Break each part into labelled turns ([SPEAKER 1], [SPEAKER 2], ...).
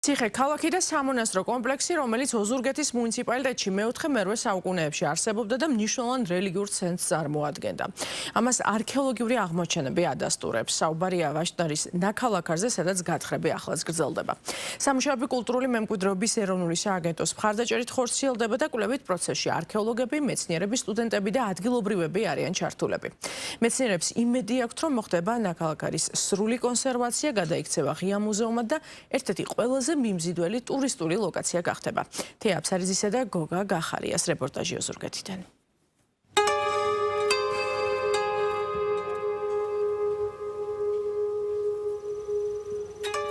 [SPEAKER 1] ციხე ქალაქი და სამონასტრო კომპლექსი, რომელიც ოზურგეთის მუნიციპალიტეტში მე-4-მე-8 საუკუნეებში არსებობდა და მნიშვნელოვან რელიგიურ ცენტრს წარმოადგენდა. ამას არქეოლოგიური აღმოჩენები ადასტურებს. საუბარია ვაშნარის ნაქალაქარზე, სადაც გათხრები ახლაც გრძელდება. სამუშაოები კულტურული მემკვიდრეობის ეროვნული სააგენტოს მხარდაჭერით ხორციელდება და კვლევით პროცესში არქეოლოგები, მეცნიერები, სტუდენტები და ადგილობრივები არიან ჩართულები. მეცნიერებს იმედი აქვთ, რომ მოხდება ნაქალაქარის სრული კონსერვაცია, გადაიქცევა ღია მუზეუმად და ერთ-ერთი ყველაზე მიმზიდველი ტურისტული ლოკაცია გახდება. თეა აფსარიძისა და გოგა გახარიას რეპორტაჟი ოზურგეთიდან.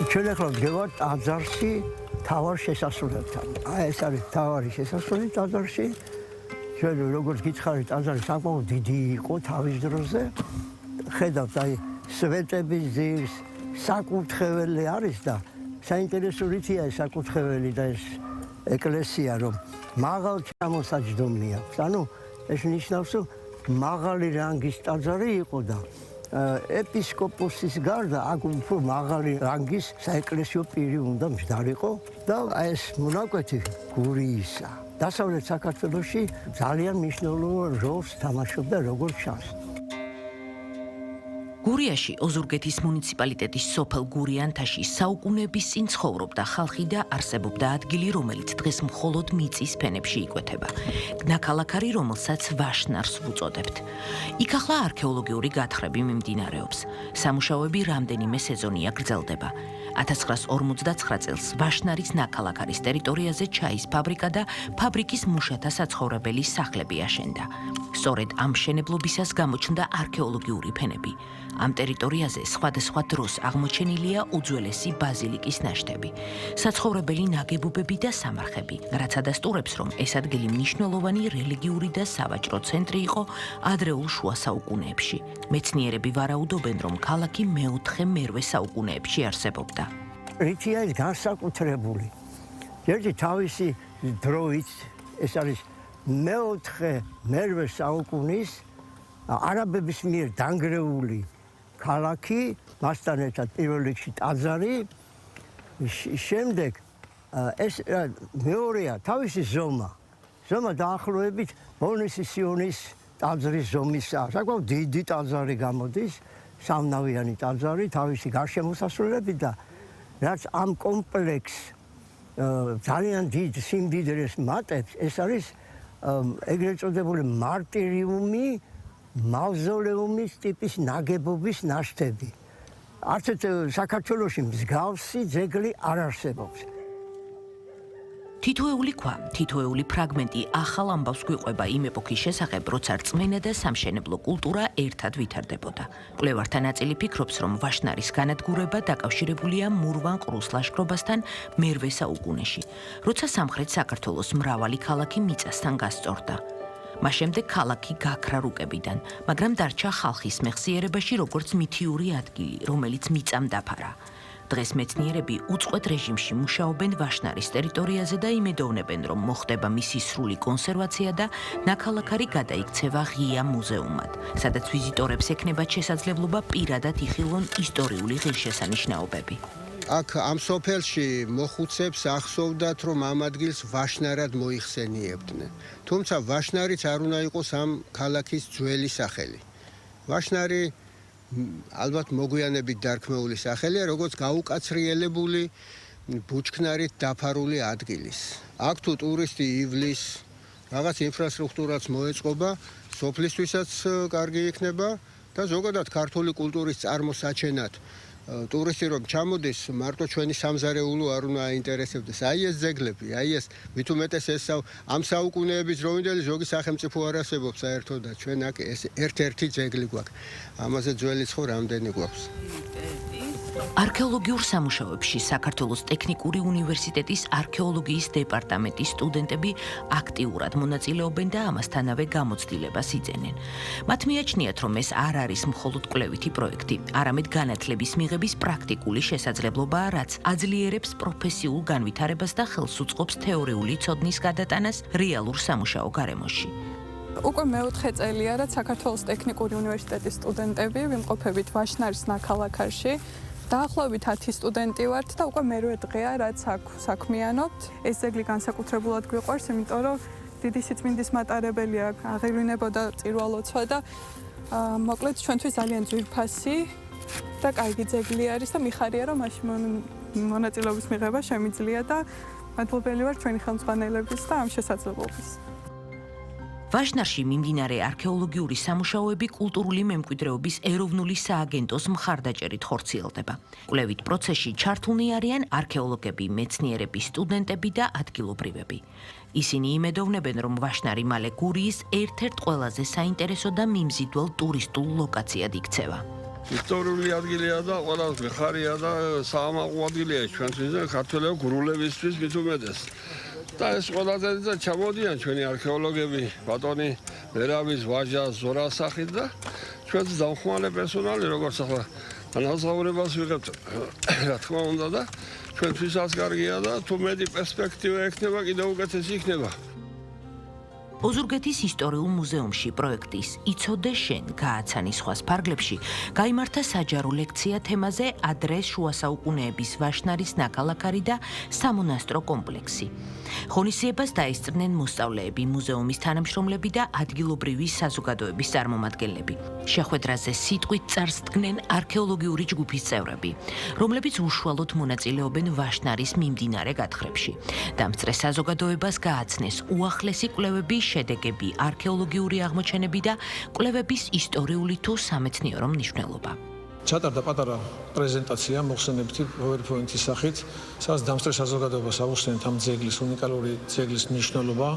[SPEAKER 2] ჩვენ ახლა ვდგევართ ტაძარში თავარ შესასრულებთან. ეს არის თავარი შესასრული ტაძარში. ჩვენ როგორც გითხარით, ტაძარი საკმაოდ დიდი იყო თავის დროზე. ხედავთ, აი სვეტების ძირს საკურთხეველი არის და საინტერესო რითია ეს საკურთხეველი და ეს ეკლესია, რომ მაღალ ჩამოსაჯდომი აქვს. ანუ ეს ნიშნავს, რომ მაღალი რანგის ტაძარი იყო და ეპისკოპოსის გარდა აქ უფრო მაღალი რანგის საეკლესიო პირი უნდა მჯდარიყო და ეს მონაკვეთი გურიისა. დასავლეთ საქართველოში ძალიან მნიშვნელოვან როლს თამაშობდა, როგორც ჩანს.
[SPEAKER 3] გურიაში ოზურგეთის მუნიციპალიტეტის სოფელ გურიანთაში საუკუნეების წინ ცხოვრობდა ხალხი და არსებობდა ადგილი, რომელიც დღეს მხოლოდ მიწის ფენებში იკვეთება. ნაქალაქარი, რომელსაც ვაშნარს ვუწოდებთ. იქ ახლა არქეოლოგიური გათხრები მიმდინარეობს. სამუშაოები რამდენიმე სეზონია გრძელდება. 1959 წელს ვაშნარის ნაქალაქარის ტერიტორიაზე ჩაის ფაბრიკა და ფაბრიკის მუშათა საცხოვრებელი სახლები აშენდა. სწორედ ამ მშენებლობისას გამოჩნდა არქეოლოგიური ფენები. ამ ტერიტორიაზე სხვადასხვა დროს აღმოჩენილია უძველესი ბაზილიკის ნაშთები, საცხოვრებელი ნაგებობები და სამარხები, რაც ადასტურებს, რომ ეს ადგილი მნიშვნელოვანი რელიგიური და სავაჭრო ცენტრი იყო ადრეულ შუა საუკუნეებში. მეცნიერები ვარაუდობენ, რომ ქალაქი მე-4-მე-8 საუკუნეებში არსებობდა.
[SPEAKER 2] რითია ეს განსაკუთრებული? ერთი თავისი დროით, ეს არის მე-4-მე-8 საუკუნის არაბების მიერ დანგრეული ქალაქი, მასთან ერთად პირველ რიგში ტაძარი, შემდეგ ეს მეორეა თავისი ზომა. ზომა დაახლოებით ბონისის სიონის ტაძრის ზომისაა. საკმაოდ დიდი ტაძარი გამოდის, სამნავიანი ტაძარი, თავისი გარშემოსასრულებით და რაც ამ კომპლექსს ძალიან დიდ სიმდიდრეს მატებს, ეს არის ეგრეთ წოდებული მარტირიუმი, მავზოლეუმის ტიპის ნაგებობის ნაშთები. არც საქართველოში მსგავსი ძეგლი არ არსებობს.
[SPEAKER 3] თითოეული ქვა, თითოეული ფრაგმენტი ახალ ამბავს გვიყვება იმ ეპოქის შესახებ, როცა რწმენა და სამშენებლო კულტურა ერთად ვითარდებოდა. მკვლევართა ნაწილი ფიქრობს, რომ ვაშნარის განადგურება დაკავშირებულია მურვან-ყრუს ლაშქრობასთან მე-8 საუკუნეში, როცა სამხრეთ საქართველოს მრავალი ქალაქი მიწასთან გასწორდა. მას შემდეგ ქალაქი გაქრა რუკებიდან, მაგრამ დარჩა ხალხის მეხსიერებაში როგორც მითიური ადგილი, რომელიც მიწამ დაფარა. დღეს მეცნიერები უწყვეტ რეჟიმში მუშაობენ ვაშნარის ტერიტორიაზე და იმედოვნებენ, რომ მოხდება მისი სრული კონსერვაცია და ნაქალაქარი გადაიქცევა ღია მუზეუმად, სადაც ვიზიტორებს ექნებათ შესაძლებლობა პირადად იხილონ ისტორიული ღირსშესანიშნაობები.
[SPEAKER 4] აქ ამ სოფელში მოხუცებს ახსოვდათ, რომ ამ ადგილს ვაშნარად მოიხსენიებდნენ. თუმცა ვაშნარიც არ უნდა იყოს ამ ქალაქის ძველი სახელი. ვაშნარი ალბათ მოგვიანებით დარქმეული სახელია, როგორც გაუკაცრიელებული ბუჩქნარით დაფარული ადგილის. აქ თუ ტურისტი ივლის, რაღაც ინფრასტრუქტურაც მოეწყობა, სოფლისთვისაც კარგი იქნება და ზოგადად ქართული კულტურის წარმოსაჩენად ტურისტი რომ ჩამოდის, მარტო ჩვენი სამზარეულო არ უნდა აინტერესებდეს. აი ეს ძეგლები, აი ეს მით უმეტეს ეს ამ საუკუნეების დროინდელი ზოგი სახელმწიფო არ არსებობს საერთოდ და ჩვენ აქ ეს ერთ-ერთი ძეგლი გვაქვს. ამაზე ძველი ცხო რამდენი გვაქვს.
[SPEAKER 3] არქეოლოგიურ სამუშაოებში საქართველოს ტექნიკური უნივერსიტეტის არქეოლოგიის დეპარტამენტის სტუდენტები აქტიურად მონაწილეობენ და ამასთანავე გამოცდილებას იძენენ. მათ მიაჩნიათ, რომ ეს არ არის მხოლოდ კვლევითი პროექტი, არამედ განათლების მიღების პრაქტიკული შესაძლებლობაა, რაც აძლიერებს პროფესიულ განვითარებას და ხელს უწყობს თეორიული ცოდნის გადატანას რეალურ სამუშაო გარემოში.
[SPEAKER 5] უკვე მე-4 წელია, რაც საქართველოს ტექნიკური უნივერსიტეტის სტუდენტები ვიმყოფებით ვაშნარის ნაქალაქარში. დაახლოებით 10 სტუდენტი ვართ და უკვე მერვე დღეა რაც საქმიანობთ. ეს ძეგლი განსაკუთრებულად გვიყვარს, იმიტომ რომ დიდი სიწმინდის მატარებელი აქ აღევლინებოდა წირვალოცვა და მოკლედ ჩვენთვის ძალიან ძვირფასი და კარგი ძეგლი არის და მიხარია რომ მაშინ მონაწილეობის მიღება შემიძლია და მადლობელი ვარ ჩვენი ხელმძღვანელების და ამ შესაძლებლობის.
[SPEAKER 3] ვაშნარში მიმდინარე არქეოლოგიური სამუშაოები კულტურული მემკვიდრეობის ეროვნული სააგენტოს მხარდაჭერით ხორციელდება. კვლევით პროცესში ჩართულნი არიან არქეოლოგები, მეცნიერები, სტუდენტები და ადგილობრივები. ისინი იმედოვნებენ, რომ ვაშნარი მალე გურიის ერთ-ერთ ყველაზე საინტერესო და მიმზიდველ ტურისტულ ლოკაციად იქცევა.
[SPEAKER 6] ისტორიული ადგილია და ყველას გეხარია და საამაყო ადგილია ჩვენთვის და ქართველები გურულებისთვის მით უმეტეს. და ეს ყველაზე და ჩამოდიან ჩვენი არქეოლოგები, ბატონი ვერავის ვაჟა ზორასახით და ჩვენს დამხმარე პერსონალი როგორც ახლა განსაზღვრებას ვიღებთ რა თქმა უნდა და ჩვენთვისაც კარგია და თუ მეტი პერსპექტივა ექნება კიდევ უკეთესი იქნება.
[SPEAKER 3] ოზურგეთის ისტორიულ მუზეუმში პროექტის იცოდე შენ გააცანი სხვას ფარგლებში გაიმართა საჯარო ლექცია თემაზე ადრე შუა საუკუნეების ვაშნარის ნაქალაქარი და სამონასტრო კომპლექსი. ღონისძიებას დაესწრნენ მოსწავლეები, მუზეუმის თანამშრომლები და ადგილობრივი საზოგადოების წარმომადგენლები. შეხვედრაზე სიტყვით წარს დგნენ არქეოლოგიური ჯგუფის წევრები, რომლებიც უშუალოდ მონაწილეობენ ვაშნარის მიმდინარე გათხრებში. დამსწრე საზოგადოებას გააცნეს უახლესი კვლევები, შედეგები, არქეოლოგიური აღმოჩენები და კვლევების ისტორიული თუ სამეცნიერო მნიშვნელობა.
[SPEAKER 7] ჩატარდა პატარა პრეზენტაცია მოხსენებითი PowerPoint-ის სახით, სადაც დამსწრე საზოგადოებას აუხსნით ამ ძეგლის უნიკალური ძეგლის მნიშვნელობა,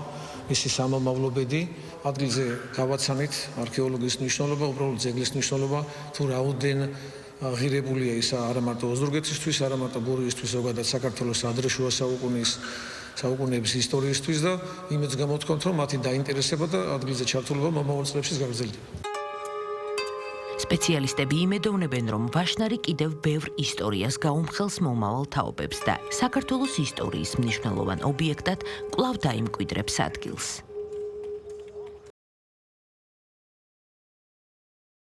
[SPEAKER 7] მისი სამომავლობედი, ადგილზე გავაცანით არქეოლოგიის მნიშვნელობა, უბრალოდ ძეგლის მნიშვნელობა, თუ რაოდენ ღირებულია ის არა მარტო ოზურგეთისთვის, არა მარტო გურიისთვის, ზოგადად საქართველოს ადრე შუა საუკუნეების ისტორიისთვის და იმედს გამოთქვამთ, რომ მათი დაინტერესება და ადგილზე ჩართულობა მომავალ წლებშიც გაგრძელდება.
[SPEAKER 3] სპეციალისტები იმედოვნებენ, რომ ვაშნარი კიდევ ბევრ ისტორიას გაუმხელს მომავალ თაობებს და საქართველოს ისტორიის მნიშვნელოვან ობიექტად კვლავ დაიმკვიდრებს ადგილს.